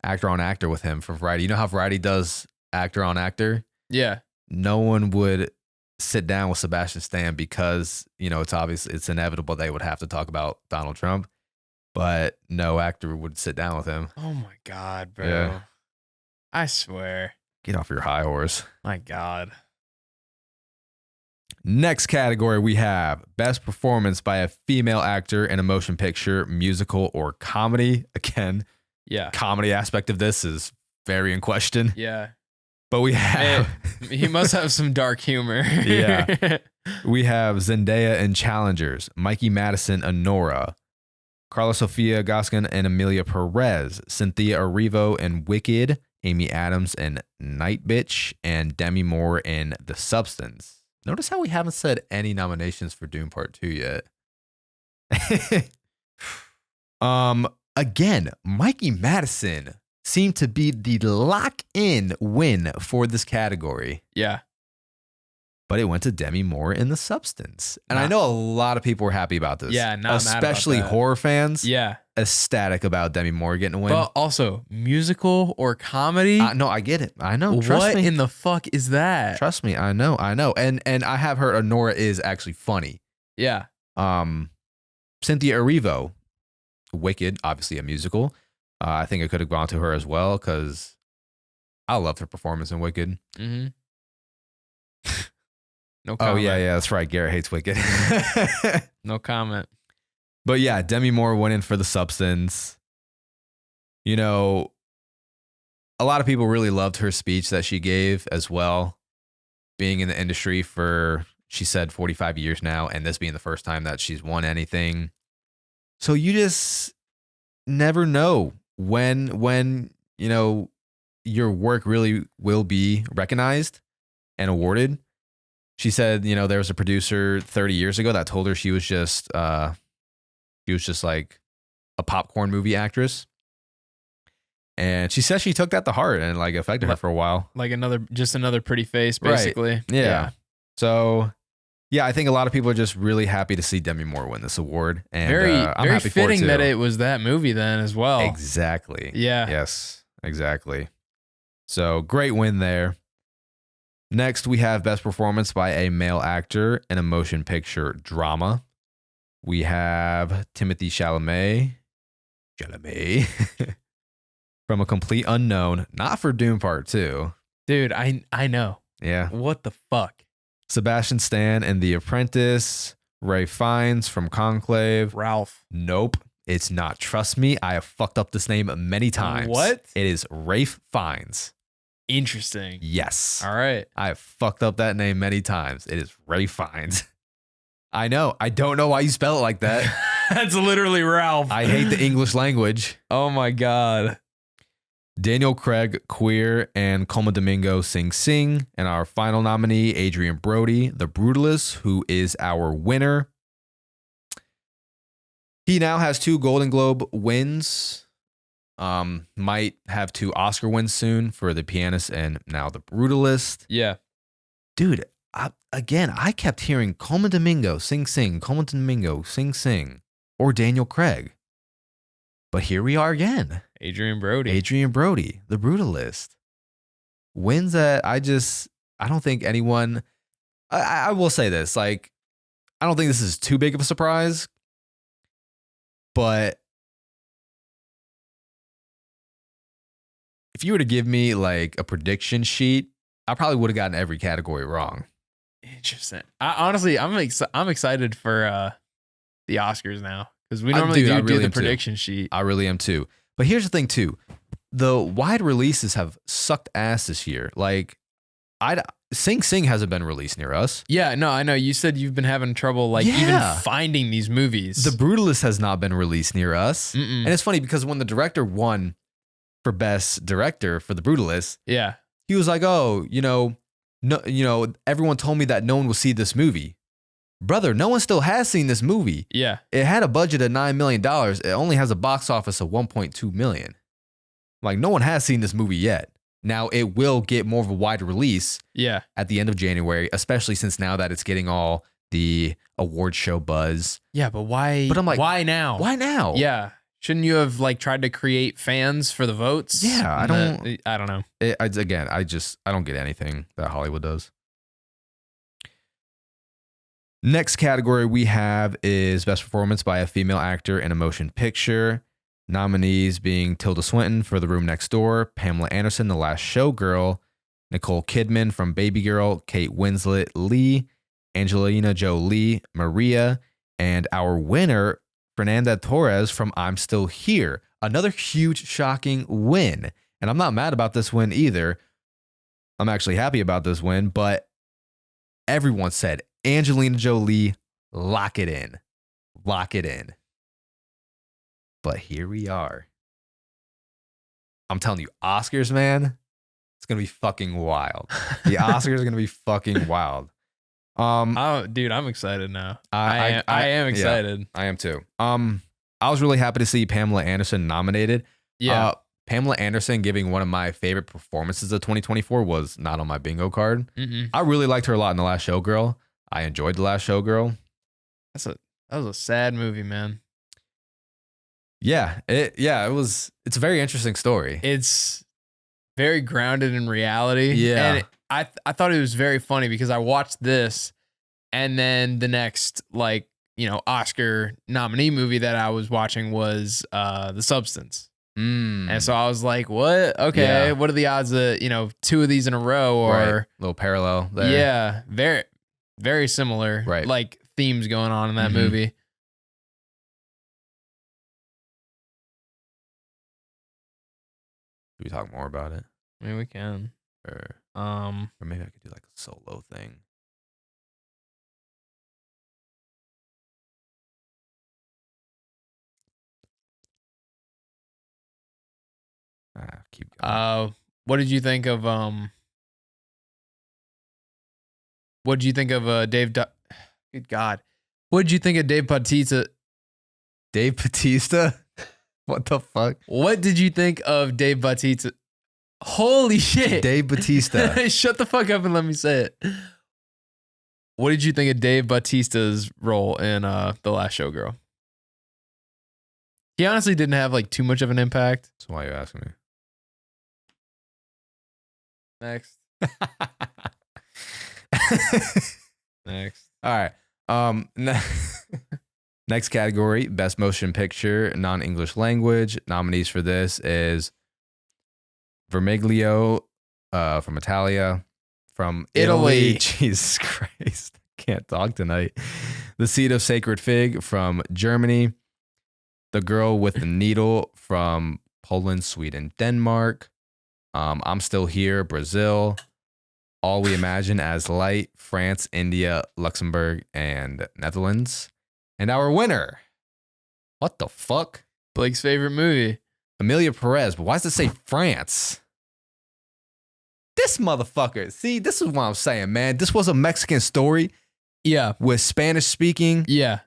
actor on actor with him for Variety. You know how Variety does actor on actor? Yeah. No one would sit down with Sebastian Stan because, it's inevitable they would have to talk about Donald Trump, but no actor would sit down with him. Oh my God, bro. Yeah. I swear. Get off your high horse. My God. Next category, we have Best Performance by a Female Actor in a Motion Picture, Musical, or Comedy. Again, comedy aspect of this is very in question. Yeah. But we have... he must have some dark humor. Yeah. We have Zendaya in Challengers, Mikey Madison, Anora, Carla Sofia Gaskin and Emilia Perez, Cynthia Erivo in Wicked, Amy Adams in Night Bitch, and Demi Moore in The Substance. Notice how we haven't said any nominations for Dune Part 2 yet. Again, Mikey Madison seemed to be the lock-in win for this category. Yeah. but it went to Demi Moore in The Substance. And I know a lot of people were happy about this. Yeah, not especially mad about that. horror fans. Yeah. Ecstatic about Demi Moore getting a win. But also, musical or comedy? No, I get it. I know. Trust what me. in the fuck is that? Trust me. I know. And I have heard Honora is actually funny. Yeah. Cynthia Erivo, Wicked, obviously a musical. I think it could have gone to her as well because I loved her performance in Wicked. Mm-hmm. No comment. Oh, yeah, that's right. Garrett hates Wicked. No comment. But yeah, Demi Moore winning for The Substance. You know, a lot of people really loved her speech that she gave as well. Being in the industry for, she said, 45 years now, and this being the first time that she's won anything. So you just never know when you know, your work really will be recognized and awarded. She said, you know, there was a producer 30 years ago that told her she was just like a popcorn movie actress. And she said she took that to heart and like affected her for a while. Like another pretty face, basically. Right. Yeah. So yeah, I think a lot of people are just really happy to see Demi Moore win this award. And very I'm happy fitting for it that too. it was that movie then as well. Exactly. Yeah. Yes, exactly. So great win there. Next, we have Best Performance by a Male Actor in a Motion Picture Drama. We have Timothée Chalamet from A Complete Unknown, not for Dune Part 2. Dude, I know. Yeah. What the fuck? Sebastian Stan in The Apprentice. Ray Fiennes from Conclave. Ralph. Nope, it's not. Trust me, I have fucked up this name many times. What? It is Rafe Fiennes. Interesting. Yes. All right. I have fucked up that name many times. It is Ray Fiennes. I know. I don't know why you spell it like that. That's literally Ralph. I hate the English language. Oh my God. Daniel Craig, Queer, and Colma Domingo, Sing Sing. And our final nominee, Adrian Brody, The Brutalist, who is our winner. He now has 2 Golden Globe wins. Might have 2 Oscar wins soon for The Pianist and now The Brutalist. Yeah. Dude, I kept hearing Colma Domingo, Sing Sing, Colma Domingo, Sing Sing, or Daniel Craig. But here we are again. Adrian Brody, The Brutalist. Wins that I don't think anyone, I will say this, like, I don't think this is too big of a surprise, but if you were to give me like a prediction sheet, I probably would have gotten every category wrong. Interesting. Honestly, I'm excited for the Oscars now because we normally do the prediction sheet. I really am too. But here's the thing too, the wide releases have sucked ass this year. Like, Sing Sing hasn't been released near us. Yeah, no, I know. You said you've been having trouble even finding these movies. The Brutalist has not been released near us. Mm-mm. And it's funny because when the director won for Best Director for The Brutalist, yeah, he was like, "Oh, no, everyone told me that no one will see this movie." Brother, no one still has seen this movie. Yeah. It had a budget of $9 million. It only has a box office of $1.2 million. Like, no one has seen this movie yet. Now, it will get more of a wide release at the end of January, especially since now that it's getting all the award show buzz. Yeah, but why? But I'm like, why now? Why now? Yeah. Shouldn't you have tried to create fans for the votes? Yeah, I don't know. I don't get anything that Hollywood does. Next category we have is Best Performance by a Female Actor in a Motion Picture. Nominees being Tilda Swinton for The Room Next Door, Pamela Anderson, The Last Showgirl, Nicole Kidman from Baby Girl, Kate Winslet, Lee, Angelina Jolie, Maria, and our winner, Fernanda Torres from I'm Still Here. Another huge, shocking win. And I'm not mad about this win either. I'm actually happy about this win, but everyone said, Angelina Jolie, lock it in. Lock it in. But here we are. I'm telling you, Oscars, man, it's going to be fucking wild. The Oscars are going to be fucking wild. Oh, dude, I'm excited now. I am excited. Yeah, I am too. I was really happy to see Pamela Anderson nominated. Yeah. Pamela Anderson giving one of my favorite performances of 2024 was not on my bingo card. I really liked her a lot in The Last Showgirl. I enjoyed The Last Showgirl. That was a sad movie, man. Yeah, it was. It's a very interesting story. It's very grounded in reality. Yeah, and I thought it was very funny because I watched this, and then the next Oscar nominee movie that I was watching was The Substance. And so I was like, what? Okay, what are the odds that, two of these in a row or right. Little parallel there. Yeah, very, very similar like themes going on in that movie. Should we talk more about it? I mean, we can. Or maybe I could do like a solo thing. Keep going. What did you think of what did you think of good God. What did you think of Dave Bautista? Dave Bautista? What the fuck? What did you think of Dave Bautista? Holy shit. Dave Bautista. Shut the fuck up and let me say it. What did you think of Dave Bautista's role in The Last Showgirl? He honestly didn't have like too much of an impact. That's why you're asking me. Next. Next. All right. Next category, Best Motion Picture, Non-English Language. Nominees for this is Vermiglio from Italia, from Italy. Jesus Christ. Can't talk tonight. The Seed of Sacred Fig from Germany. The Girl with the Needle from Poland, Sweden, Denmark. I'm Still Here, Brazil. All We Imagine as Light, France, India, Luxembourg, and Netherlands. And our winner, what the fuck? Blake's favorite movie. Emilia Perez, but why does it say France? This motherfucker. See, this is what I'm saying, man. This was a Mexican story. Yeah. With Spanish speaking. Yeah.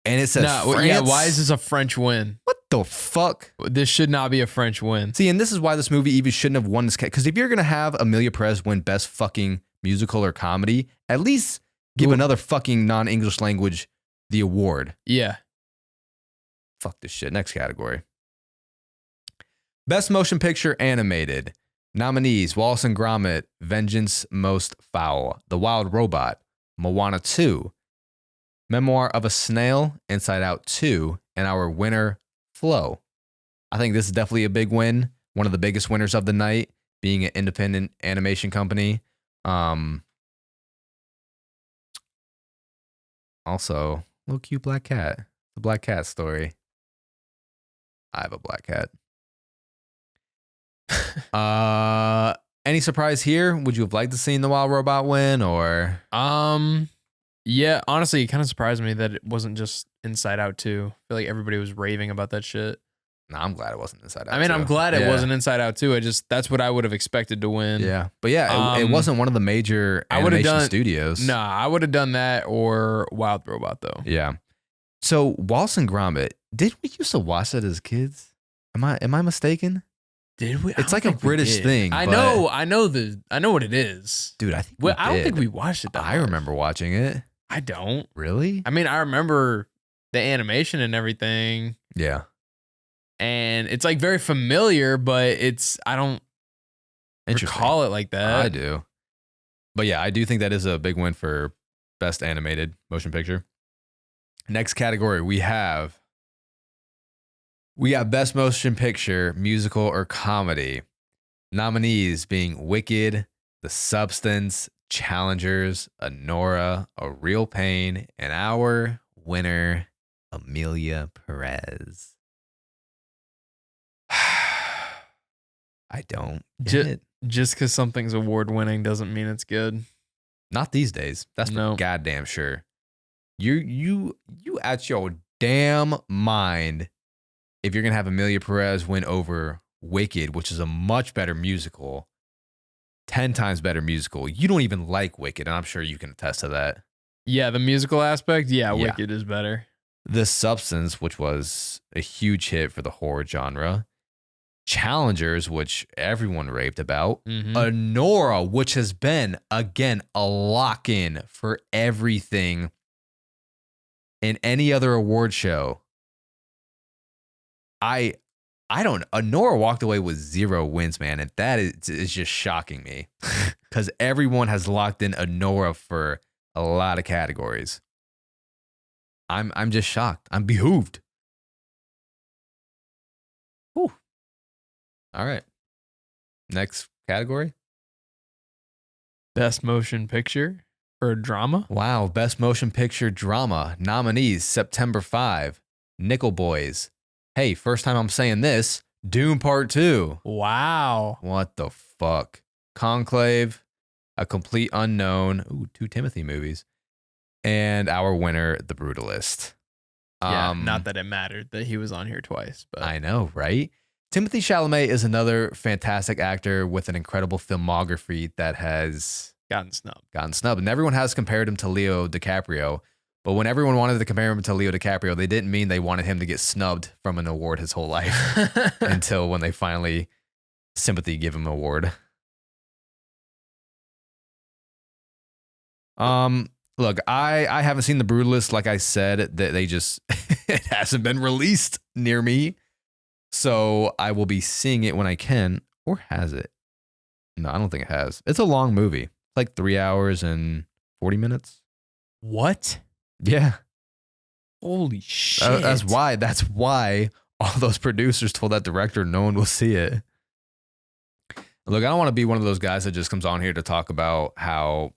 And it says France. Yeah, why is this a French win? What the fuck? This should not be a French win. See, and this is why this movie even shouldn't have won this. Because if you're going to have Emilia Perez win Best fucking Musical or Comedy, at least give another fucking non-English language the award. Yeah. Fuck this shit. Next category. Best Motion Picture Animated. Nominees: Wallace and Gromit, Vengeance Most Foul, The Wild Robot, Moana 2, Memoir of a Snail, Inside Out 2, and our winner, Flow. I think this is definitely a big win. One of the biggest winners of the night, being an independent animation company. Also, little cute black cat. The black cat story. I have a black cat. Any surprise here? Would you have liked to see The Wild Robot win, or? Yeah, honestly, it kind of surprised me that it wasn't just Inside Out 2. I feel like everybody was raving about that shit. No, I'm glad it wasn't Inside Out. I mean, I'm glad it wasn't Inside Out 2. That's what I would have expected to win. Yeah, but yeah, it wasn't one of the major animation studios. Nah, I would have done that or Wild Robot though. Yeah. So Wallace and Gromit, did we used to watch that as kids? Am I mistaken? Did we? It's like a British thing. I know what it is. Dude, I think I don't think we watched it that much. I remember watching it. I don't. Really? I mean, I remember the animation and everything. Yeah. And it's like very familiar, but I don't recall it like that. I do. But yeah, I do think that is a big win for Best Animated Motion Picture. Next category, we got Best Motion Picture, Musical or Comedy. Nominees being Wicked, The Substance, Challengers, Anora, A Real Pain, and our winner, Emilia Perez. I don't get it. Just because something's award winning doesn't mean it's good. Not these days. That's for goddamn sure. You at your damn mind if you're gonna have Emilia Perez win over Wicked, which is a much better musical, 10 times better musical. You don't even like Wicked, and I'm sure you can attest to that. Yeah, the musical aspect, Wicked is better. The Substance, which was a huge hit for the horror genre, Challengers, which everyone raved about. Mhm. Honora, which has been, again, a lock-in for everything in any other award show. I don't. Honora walked away with 0 wins, man, and that is just shocking me because everyone has locked in Honora for a lot of categories. I'm just shocked. I'm behooved. Whew. All right. Next category. Best motion picture or drama. Wow. Best motion picture drama. Nominees September 5, Nickel Boys. Hey, first time I'm saying this, Dune Part 2. Wow. What the fuck? Conclave, A Complete Unknown. Ooh, 2 Timothy movies. And our winner, The Brutalist. Yeah, not that it mattered that he was on here twice, but I know, right? Timothée Chalamet is another fantastic actor with an incredible filmography that has gotten snubbed. And everyone has compared him to Leo DiCaprio. But when everyone wanted to compare him to Leo DiCaprio, they didn't mean they wanted him to get snubbed from an award his whole life until when they finally sympathy give him an award. Look, I haven't seen The Brutalist. Like I said, that they just it hasn't been released near me. So I will be seeing it when I can. Or has it? No, I don't think it has. It's a long movie. It's like 3 hours and 40 minutes. What? Yeah. Holy shit. That's why all those producers told that director no one will see it. Look, I don't want to be one of those guys that just comes on here to talk about how,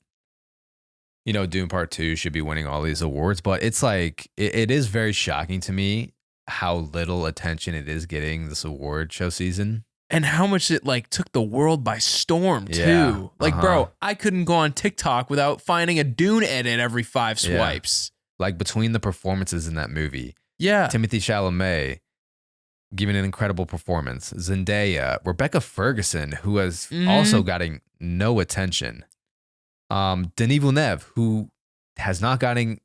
you know, Dune Part 2 should be winning all these awards, but it's like, it is very shocking to me how little attention it is getting this award show season. And how much it like took the world by storm too. Yeah, like, bro, I couldn't go on TikTok without finding a Dune edit every 5 swipes. Like between the performances in that movie. Yeah. Timothée Chalamet giving an incredible performance. Zendaya, Rebecca Ferguson, who has also gotten no attention. Denis Villeneuve, who has not gotten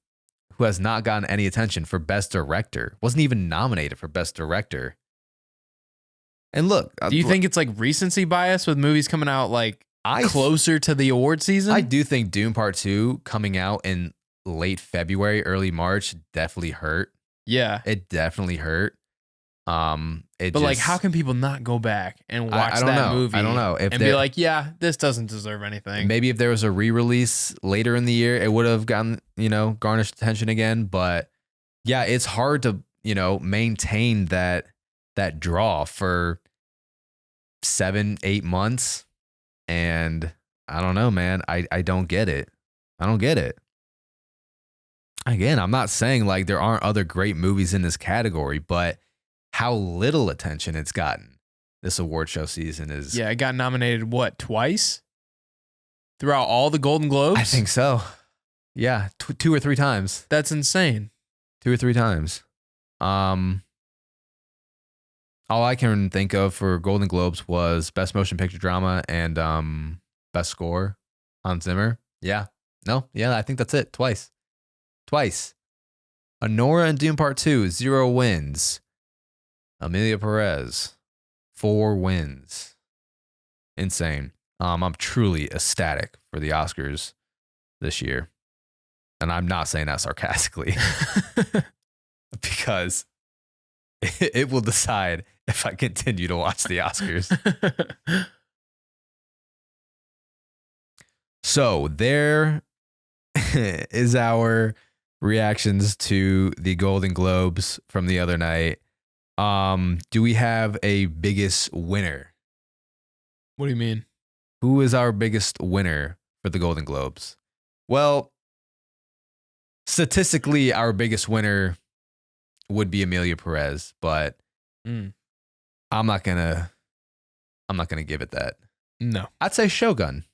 any attention for Best Director. Wasn't even nominated for Best Director. And look, do you think it's like recency bias with movies coming out like closer to the award season? I do think Dune Part 2 coming out in late February, early March definitely hurt. Yeah. It definitely hurt. Like, how can people not go back and watch that movie? I don't know. And be like, yeah, this doesn't deserve anything. Maybe if there was a re-release later in the year, it would have gotten, garnished attention again. But yeah, it's hard to, maintain that draw for 7-8 months. And I don't know, man. I don't get it. I don't get it. Again, I'm not saying like there aren't other great movies in this category, but how little attention it's gotten this award show season is. Yeah, it got nominated, twice? Throughout all the Golden Globes? I think so. Yeah, 2 or 3 times. That's insane. 2 or 3 times. All I can think of for Golden Globes was Best Motion Picture Drama and Best Score, Hans Zimmer. Yeah. No, yeah, I think that's it. Twice. Honora and Dune Part 2, 0 wins. Emilia Perez, 4 wins. Insane. I'm truly ecstatic for the Oscars this year. And I'm not saying that sarcastically. Because it will decide if I continue to watch the Oscars. So there is our reactions to the Golden Globes from the other night. Do we have a biggest winner? What do you mean? Who is our biggest winner for the Golden Globes? Well, statistically, our biggest winner would be Emilia Perez, but I'm not gonna give it that. No. I'd say Shogun.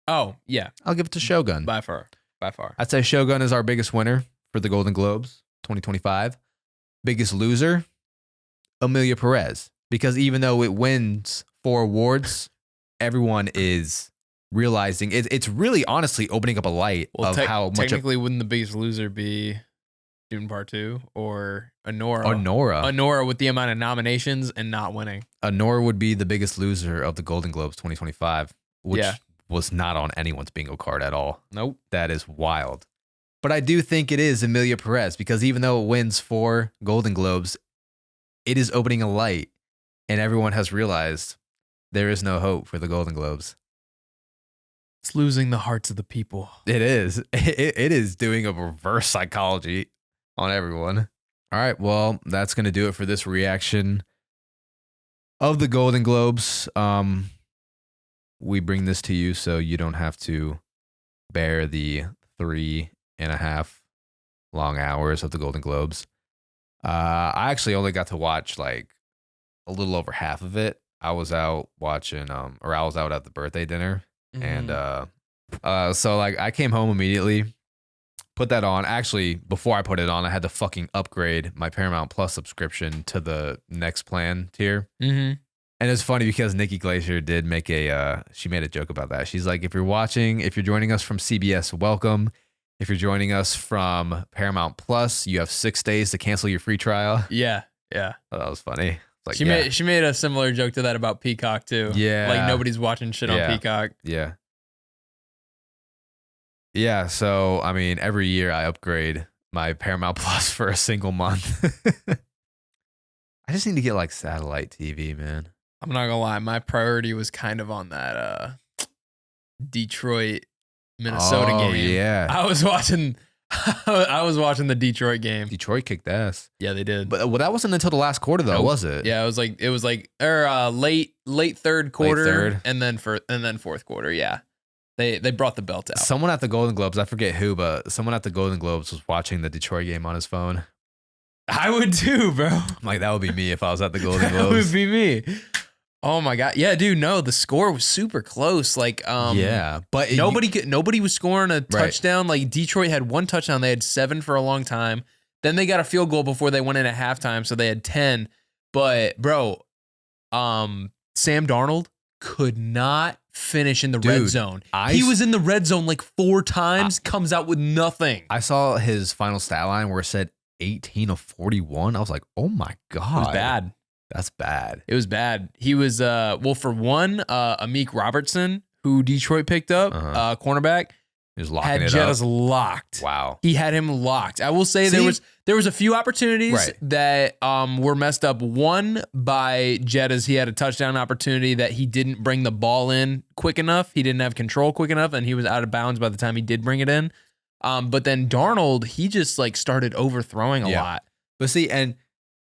Oh, yeah. I'll give it to Shogun. By far. I'd say Shogun is our biggest winner for the Golden Globes 2025. Biggest loser, Emilia Perez. Because even though it wins 4 awards, everyone is realizing it's really honestly opening up a light of how much. Technically, wouldn't the biggest loser be Dune Part 2 or Honora. Honora with the amount of nominations and not winning. Honora would be the biggest loser of the Golden Globes 2025, which was not on anyone's bingo card at all. Nope. That is wild. But I do think it is Emilia Perez because even though it wins 4 Golden Globes, it is opening a light and everyone has realized there is no hope for the Golden Globes. It's losing the hearts of the people. It is. It is doing a reverse psychology on everyone. All right. Well, that's going to do it for this reaction of the Golden Globes. We bring this to you so you don't have to bear the 3.5 long hours of the Golden Globes. I actually only got to watch like a little over half of it. I was out watching, or I was out at the birthday dinner. And so like I came home immediately, put that on. Actually, before I put it on, I had to fucking upgrade my Paramount Plus subscription to the next plan tier. And it's funny because Nikki Glacier did make she made a joke about that. She's like, if you're joining us from CBS, welcome. If you're joining us from Paramount Plus, you have 6 days to cancel your free trial. Yeah. Oh, that was funny. Like, she made a similar joke to that about Peacock too. Yeah. Like nobody's watching shit on Peacock. Yeah. Yeah. So, I mean, every year I upgrade my Paramount Plus for a single month. I just need to get like satellite TV, man. I'm not gonna lie. My priority was kind of on that Detroit, Minnesota game. Yeah. I was watching the Detroit game. Detroit kicked ass. Yeah, they did. But that wasn't until the last quarter, though, was it? Yeah, it was like late third quarter, and then fourth quarter. Yeah, they brought the belt out. Someone at the Golden Globes, I forget who, but someone at the Golden Globes was watching the Detroit game on his phone. I would too, bro. I'm like, that would be me if I was at the Golden Globes. That would be me. Oh my god, yeah, dude. No, the score was super close. Like, but nobody was scoring a touchdown. Like Detroit had 1 touchdown. They had 7 for a long time. Then they got a field goal before they went in at halftime, so they had 10. But bro, Sam Darnold could not finish in the red zone. He was in the red zone like 4 times. Comes out with nothing. I saw his final stat line where it said 18 of 41. I was like, oh my god, it was bad. That's bad. It was bad. He was, for one, Amik Robertson, who Detroit picked up, cornerback, he was locking had it Jettas up. locked. Wow. He had him locked. I will say there was a few opportunities that were messed up. One by Jettas, he had a touchdown opportunity that he didn't bring the ball in quick enough. He didn't have control quick enough, and he was out of bounds by the time he did bring it in. But then Darnold, he just like started overthrowing a lot. But see, and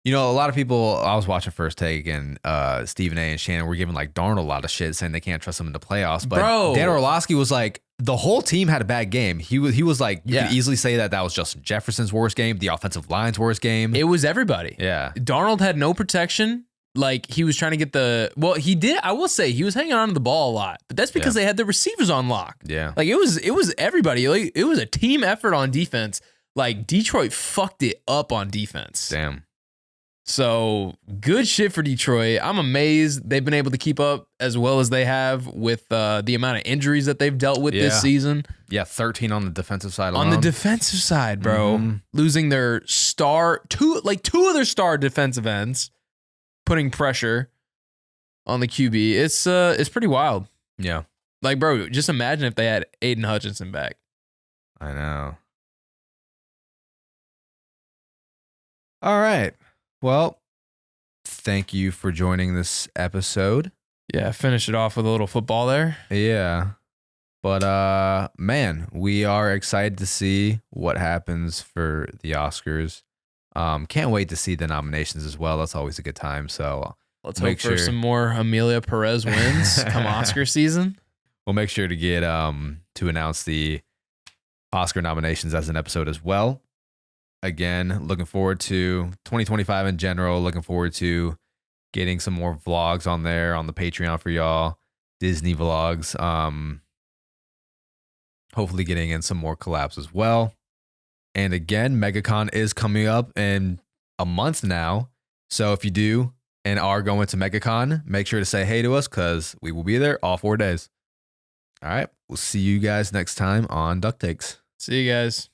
you know, a lot of people, I was watching First Take and Stephen A and Shannon were giving like Darnold a lot of shit saying they can't trust him in the playoffs. But Dan Orlovsky was like, the whole team had a bad game. He was like, you could easily say that was Justin Jefferson's worst game, the offensive line's worst game. It was everybody. Yeah. Darnold had no protection. Like he was trying to get he did. I will say he was hanging on to the ball a lot, but that's because they had the receivers on lock. Yeah. Like it was everybody. Like it was a team effort on defense. Like Detroit fucked it up on defense. Damn. So good shit for Detroit. I'm amazed they've been able to keep up as well as they have with the amount of injuries that they've dealt with this season. Yeah, 13 on the defensive side alone. On the defensive side, bro. Losing their two of their star defensive ends, putting pressure on the QB. It's pretty wild. Yeah. Like, bro, just imagine if they had Aiden Hutchinson back. I know. All right. Well, thank you for joining this episode. Yeah, finish it off with a little football there. Yeah. But man, we are excited to see what happens for the Oscars. Can't wait to see the nominations as well. That's always a good time. So let's hope for some more Emilia Perez wins come Oscar season. We'll make sure to get to announce the Oscar nominations as an episode as well. Again, looking forward to 2025 in general. Looking forward to getting some more vlogs on there on the Patreon for y'all. Disney vlogs. Hopefully getting in some more collabs as well. And again, MegaCon is coming up in a month now. So if you do and are going to MegaCon, make sure to say hey to us because we will be there all 4 days. All right. We'll see you guys next time on Duck Takes. See you guys.